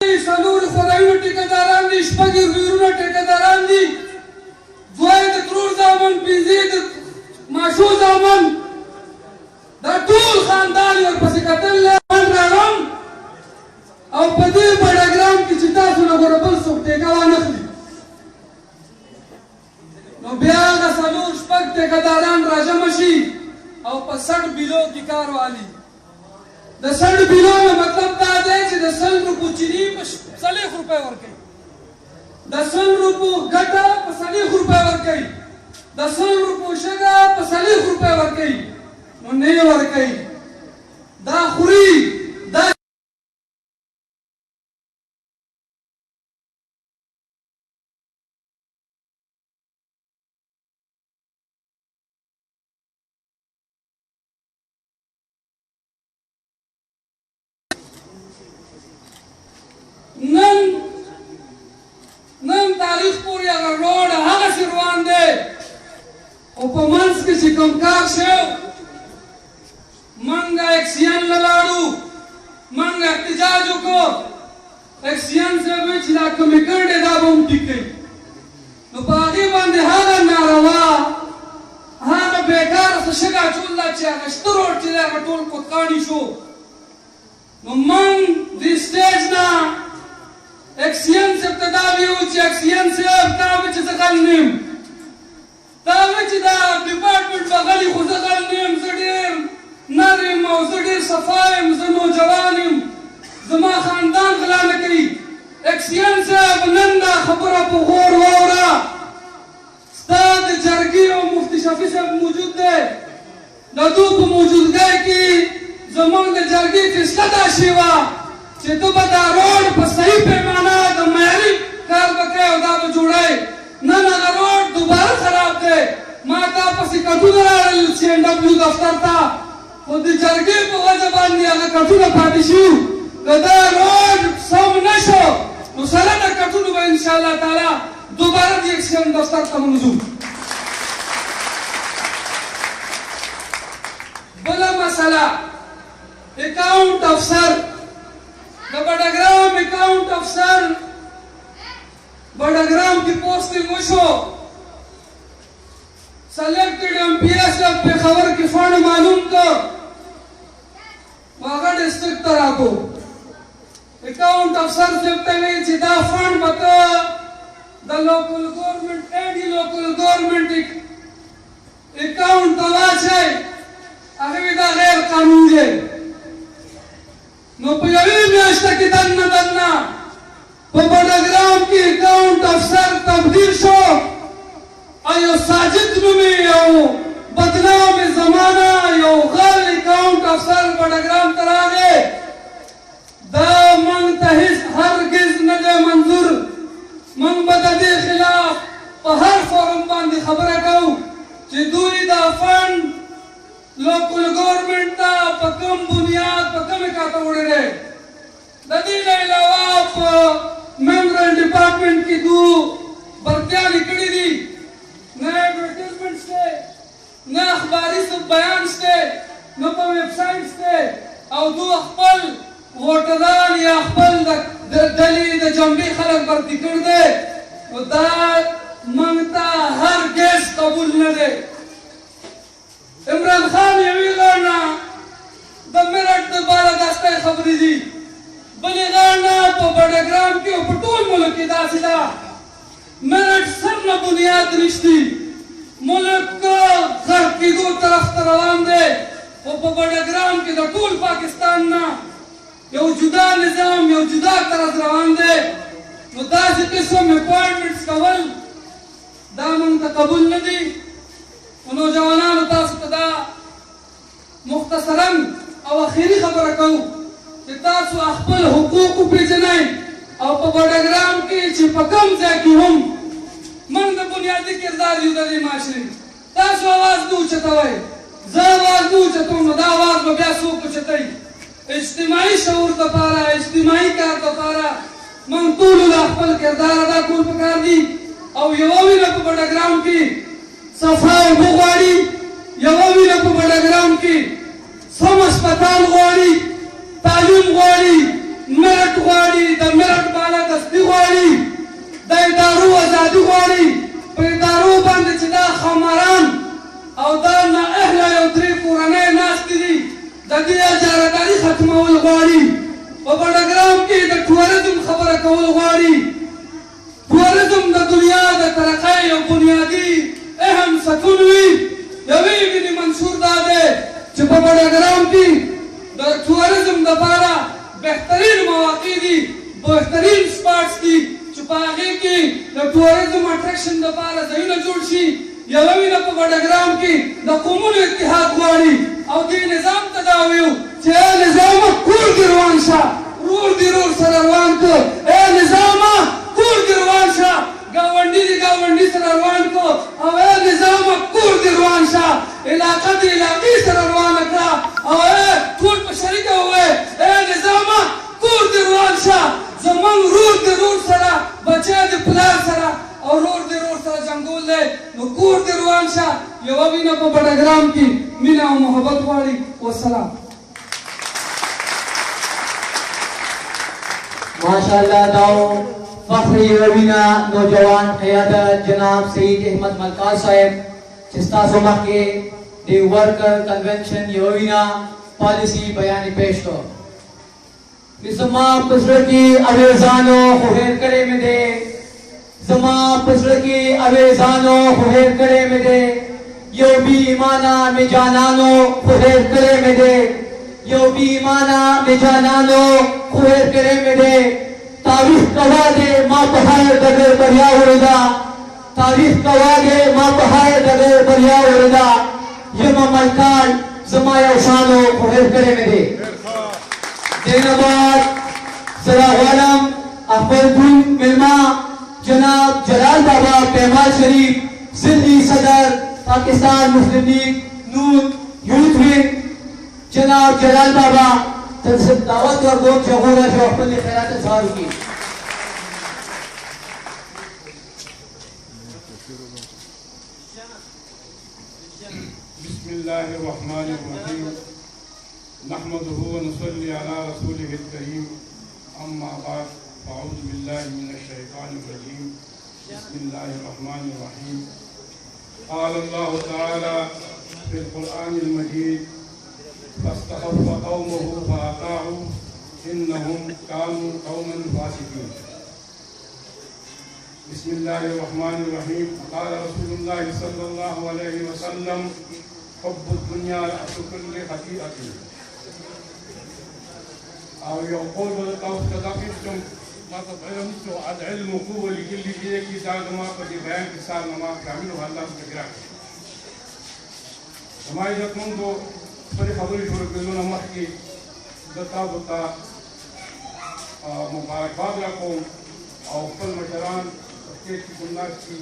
سلور خدایونو ټیکداران دي، شپږ ورونه ټیکداران دي، دوه د ترور زامن، پنځه د ماشو زامن، دا ټول خاندان ورپسې کتل من راړم او په دې بډګرام کې چې تاسو نه ګوره بل څوک ټیکه وانخلي، نو بیا د څلور شپږ ټیکداران راجمع شي او په 60 بیلو کې کار والي. د 60 بیلو نه مطلب دا دی چې د 100 روپو چینی په 40 روپۍ ورکوي، د 100 روپو ګټه په 40 روپۍ ورکوي، د 100 روپو شګه په 40 روپۍ ورکوي، نو نه یې ورکوي، دا خوري دا نن تاریخ پورې هغه روډ هغسې روان دی، او په منځ کې چې کوم کار شو موږ اکسیان له لاړو، موږ احتجاج وکړو، اکسیان صاحب وایي چې دا کومې کړې دا به هم ټیک کوي، نو په هغې باندې هغه ناروا هغه بېکاره څه شګه اچول ده چې هغه شته روډ چې دی هغه ټول قطقاڼي شو، نو موږ دې سټیج نه اکسیان صاحب ته دا ویو چې اکسیان صاحب تا وایي چې زه غل نه یم، تا وایي چې دا ډپارټمنټ به غلي، خو زه غل نه یم، زه ډېر نر یم او زه ډېر صفا یم، زه نوجوان یم، زما خاندان غلا نه کوي. اکسیان صاحب نن دا خبره په غور واوره، ستا د جرګې او مفتي شفیع صاحب موجود دی، د دوی په موجودګۍ کې زموږ د جرګې فیصله دا شوې وه چې ته به دا روډ په صحیح پیمانه د معیاري کار به کوې او دا به جوړوې. نن هغه روډ دوباره خراب دی، ما تا پسې کټونه راړل CNW دفتر ته، خو د جرګې په وجه باندې هغه کټونه پاتې شو، که دا روډ سم نه شو نو سره د کټونو به انشاءالله تعالی دوباره د اکسیون دفتر ته موږ ځو. بله مسله اکاونټ افسر، د بډګرام اکاونټ افسر بډګرام کې پوسټینګ وشو، سلیکټډ MPS پېښور کې فنډ معلوم کړ، هغه ډسټرکټ ته راغلو، اکاونټ افسر صاحب ته وایي چې دا فنډ به ته د لوکل ګورنمنټ ایډي لوکل ګورنمنټ اکاونټ ته واچوئ، هغه وایي دا غیر قانوني دی، نو په یوې میاشته کې دننه په بډګرام کې اکاونټ افسر تبدیل شو، او یو ساجد نومې یو بدنامې زمانه یو غل اکاونټ افسر بډګرام ته راغی. دا موږ ته هېڅ هرګز نه دی منظور، موږ به د دې خلاف په هر فورم باندې خبره کوو چې دوی دا فنډ لوکل ګورنمنټ ته په کوم بنیاد په کومې کاته وړی دی. د دې نه علاوه په ممبران ډپارټمنټ کې دوی برتیانې کړي دي، نه ایډورټایزمنټ شته، نه اخباري بیان شته، نه په ویب سایټ شته، او دوی خپل ووټران یا خپل د ډلې د جنبې خلک برتي کړي دي، نو دا موږ ته هرګز قبول نه دی. عمران خان یوې غاړ نه د میرټ د بالادستۍ خبرې دي، بلې غاړ نه په بډګرام کې او په ټول ملک کې داسې ده، میرټ سر نه بنیاد نشتي، ملک غرب کېدو طرف ته روان دی، خو په بډګرام کې د ټول پاکستان نه یو جدا نظام یو جدا طرز روان دی، نو داسې قسم اپوائنټمنټس کول دا موږ ته قبول نه دي. نوجوانانو تاسو ته دا مختصرا او اخري خبره کوو چې تاسو خپل حقوق وپېژنئ، او په بډګرام کې چې په کوم ځای کې هم موږ د بنیادي کردار یو د دې معاشرې، تاسو اواز نه اوچتوئ، زه اواز نه اوچتوم، نو دا اواز به بیا څوک اوچتوي. اجتماعي شعور دپاره، اجتماعي کار دپاره موږ ټولو له خپل کردار ادا کول پکار دي، او یوه وینه په بډګرام کې صفا اوبه غواړي، یوه وینه په بډګرام کې سم هسپتال غواړي، تعلیم غواړي، میرټ غواړي، د میرټ کول غواړي. ټوریزم د دنیا د ترقۍ یو بنیادي اهم ستون وي. یوې ابن منصور دا دی چې په بډاګرام کې د ټوریزم دپاره بهترین مواقع دي، بهترین سپاټس دي چې په هغې کې د ټوریزم اټریکشن دپاره ځایونه جوړ شي. یوه وینه په بډاګرام کې د قومونو اتحاد غواړي او دې نظام ته دا ویو چې ای نظامه کور دې روان شه، رور دې رور سره روان کړ. ای نظامه کور دې روان شه، ګاونډي دې ګاونډي سره روان کړ. او ای نظامه کور دې روان شه، علاقه دې علاقې سره روانه کړه. او ای ټول په شریکه ووایه ای نظامه کور دې روان شه، زمونږ رور دې رور سره، بچی دې پلار سره او رور دې رور سره جنګول دی، نو کور دې روان شه. یوه وینه په بډاګرام کې مینه او محبت غواړي. والسلام. माशाअल्लाह दाओ फख्री रवीना नौजवान क़यादत जनाब सईद अहमद मलकार साहब चिस्ता सोमा के दे वर्कर कन्वेंशन रवीना पॉलिसी बयान पेश कर निसमा पसर की अवेजानो खुहेर करे में दे जमा पसर की अवेजानो खुहेर करे में दे यो भी ईमाना में जानानो खुहेर करे में दे यो भी ईमाना में जानानो खुहेर करे में दे तारीख कवा दे माँ पहाड़ दगर बरिया उड़दा तारीख कवा दे माँ पहाड़ दगर बरिया उड़दा यमा मलकान जमाया शानो खुहेर करे में दे जैनाबाद सरावालम अखबरदुल मिलमा जनाब जलाल बाबा पेमाल शरीफ जिली सदर पाकिस्तान मुस्लिम लीग नून यूथ विंग जनाब जलाल बाबा तनसिब दावत और दो जगहों जो अपने खैरात इज़हार की बिस्मिल्लाहिर्रहमानिर्रहीम नहमदुहु व नुसल्ली अला रसूलिहिल करीम अम्मा बाद अऊज़ु बिल्लाहि मिनश शैतानिर रजीम बिस्मिल्लाहिर्रहमानिर्रहीम क़ाल अल्लाहु तआला फिल क़ुरआनिल मजीद फस्तख़फ़ क़ौमहु फ़अताअू इन्नहुम कानू क़ौमन फ़ासिक़ीन। बिस्मिल्लाहिर्रहमानिर्रहीम क़ाल रसूलुल्लाह सल्लल्लाहु अलैहि वसल्लम हुब्बुद दुनिया रअसु कुल्लि ख़तीअतिन। أو يقول تدقيقكم ما تطعمتم العلم قوة لكل شيء كتاب ما قد بيان كسال ما كامله الله سبحانه. وما إذا كنت فريق حضوري شركون محكي دتا مباركات لكم أو كل مشران كيف الناس في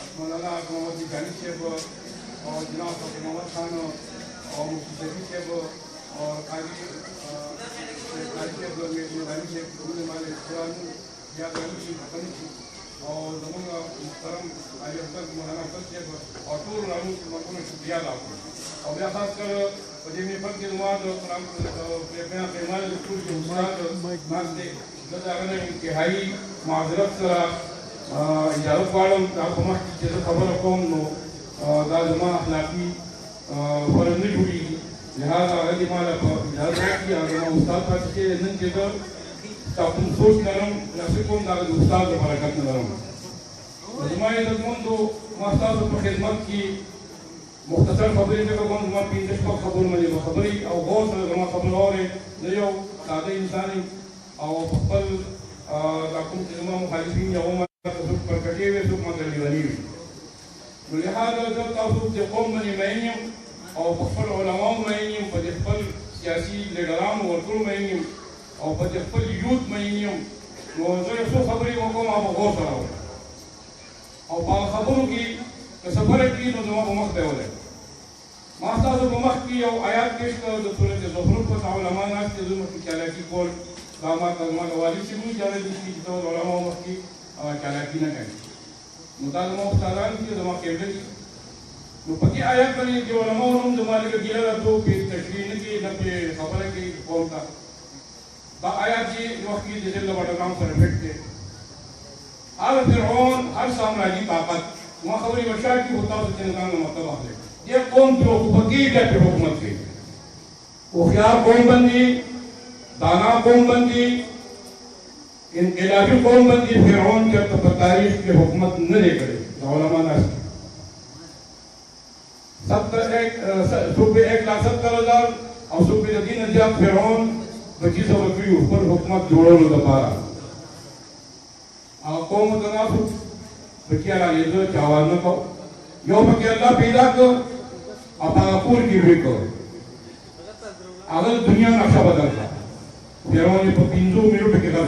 أسمان الله محمد جاني شيخ أو جناب محمد خان أو مفتي شيخ أو قاضي और जमुना मुहतरम अली अफसर मौलाना अफसर शेख और टूर रानू मरकून शुक्रिया आपको और मैं खास कर वजीर फर्क के नुमाद प्रोग्राम प्रेरणा पेमाल स्कूल के उस्ताद नास्ते लदागने इंतहाई माजरत सरा इजाजत वालम आपको मत जैसे खबर कौम नो दाजमा अखलाकी फरंदी जुड़ी लिहाजा अगली माला इजाजत की आगमा उस्ताद का के नन के दर ताकुम सोच नरम नसीकुम दाग उस्ताद बरकत नरम जमाए दमंदो मास्ताद पर खिदमत की मुख्तसर खबरें जगह कौन जमा पीन दशक खबर में जो खबरी और गौर से जमा खबर और नयो सादे इंसानी और पल ताकुम जमा मुखालिफिन या उम्र तसुक पर कटे हुए सुख मगर लिवानी लिहाजा जब ताकुम के कौम में मैनियम और पल उलमा मैनियम पल सियासी लीडरान और कुल मैनियम और पल यूथ मैनियम वो जो सो खबरी मकोम आप गौर कराओ और बाल खबरों की सफर की तो जमा मख्ते हो रहे मास्ता जो मख की और आयात पेश कर जो सूरत ज़ुखरुफ को उलमा नास के जुम्मत की चालाकी कोल दामा तजमा वाली से भी जाने की तो उलमा मख की चालाकी न करें मुतालमा उस्तादान की जमा केवल तो पकी आयत बनी जो उलमा उन्होंने जमाने के गिरा तो पेश तशरीह की न पे खबर की कौन का बा आयत जी वक्त की जिसे लबाड़ा काम पर बैठते हर फिरौन हर साम्राज्य ताकत वहाँ खबरी बशार की होता है जिनका मतलब है ये कौम जो बकी क्या पे हुकूमत की उखियार कौम बंदी दाना कौम बंदी इनकलाबी कौम बंदी फिरौन के तो तारीख के हुकूमत न दे करे उलमा नास 1,70,000 और सूबे 3,000 फिरौन 25 रुपये ऊपर हुकूमत जोड़ो दोबारा आ कौम तनाफु बकिया ले जो चावल न को यो बकिया अल्लाह पैदा को अपाकुर की बेको अगर दुनिया नक्शा बदलता फिरौन ये 5 मिनट के कर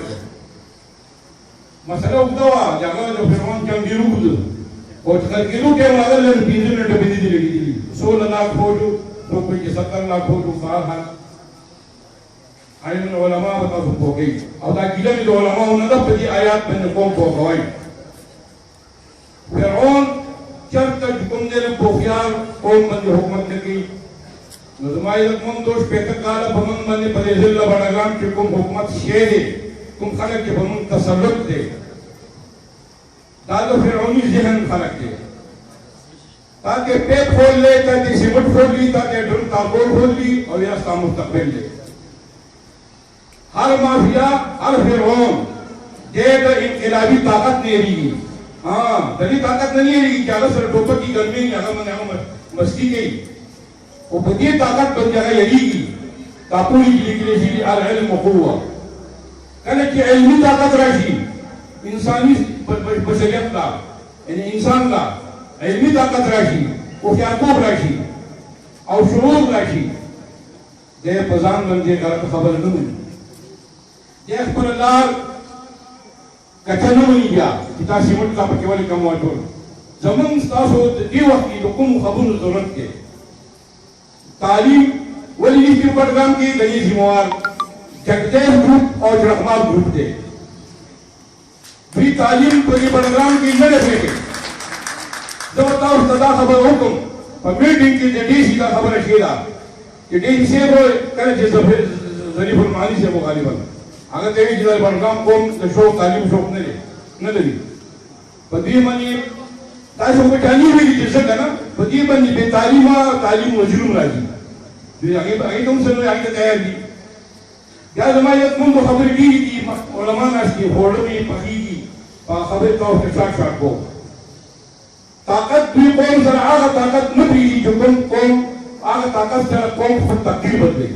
मसला उगदावा जगह जो फिरौन जंग दिरुकुद और जगह किलो के अगर ले 5 मिनट बिंदी दी लगी 16 लाख फोटो रुपए के 70 लाख फोटो बाहर हां आयन उलमा बता को गई और दा गिला में उलमा उन्होंने पति आयत में कौन को गवाई फिरौन चरत हुकुम दे बोखियार कौम बंदी हुकूमत ने की नजमाई मन दोष पेत काला भमन बंदी पदेजिल्ला बड़गाम के कुम हुकूमत शेरे तुम खलक के भमन तसल्लुत दे दादो फिरौनी जहन खलक दे ताकि पेट खोल ले ताकि सिमट खोल ली ताकि ढूंढ ताकोल खोल ली और यह साम मुस्तकबिल ले हर माफिया हर फिरौन देगा इनकलाबी ताकत नहीं रही हाँ दली ताकत नहीं रही क्या सर टोपक की गर्मी नहीं अगर मैंने मस्ती गई वो बड़ी ताकत बन जाएगा यही की तापुरी लिखले अल इल्म हुआ कने की इल्मी ताकत राशि इंसानी बशरियत का यानी इंसान का इल्मी ताकत राशि वो क्या खूब राशि और शुरूर राशि दे पजान बन जे गलत खबर नहीं देख पर लाल कचनो नहीं गया किता सिमट का केवल कम वाटो जमन स्तासो दी वक्त की हुकुम खबर जरूरत के तालीम वली की प्रोग्राम की दही जिम्मेवार जगदेव ग्रुप और रहमान ग्रुप थे भी तालीम को ये प्रोग्राम की न रखे जब बताओ सदा खबर हुकुम पर मीटिंग की जडी सीधा खबर शेरा कि दिन से वो करे जैसे जरीफुल मानी से वो गालिबन अगर तेरी जिधर प्रोग्राम कौन शौक तालीम शौक न लगी बदी मनी ताशो को जानी हुई जैसे का ना बदी मनी बेतालीमा तालीम मजलूम राजी जो आगे तुम से आगे तैयार की क्या जमायत मुन तो खबर की उलमा नास की होड़ में पकी की खबर का उसके साथ को ताकत भी कौन सर आगा ताकत न भी जो कौन आगा ताकत से कौन खुद तकदीर बदले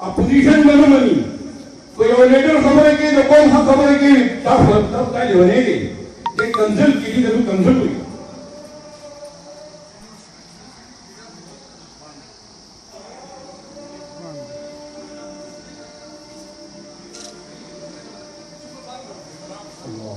अपोजिशन में न बनी कोई और लीडर खबर है कि जो कौन सा खबर है कि तब क्या बनेगी ये कंजल की थी जब कंजल हुई Allah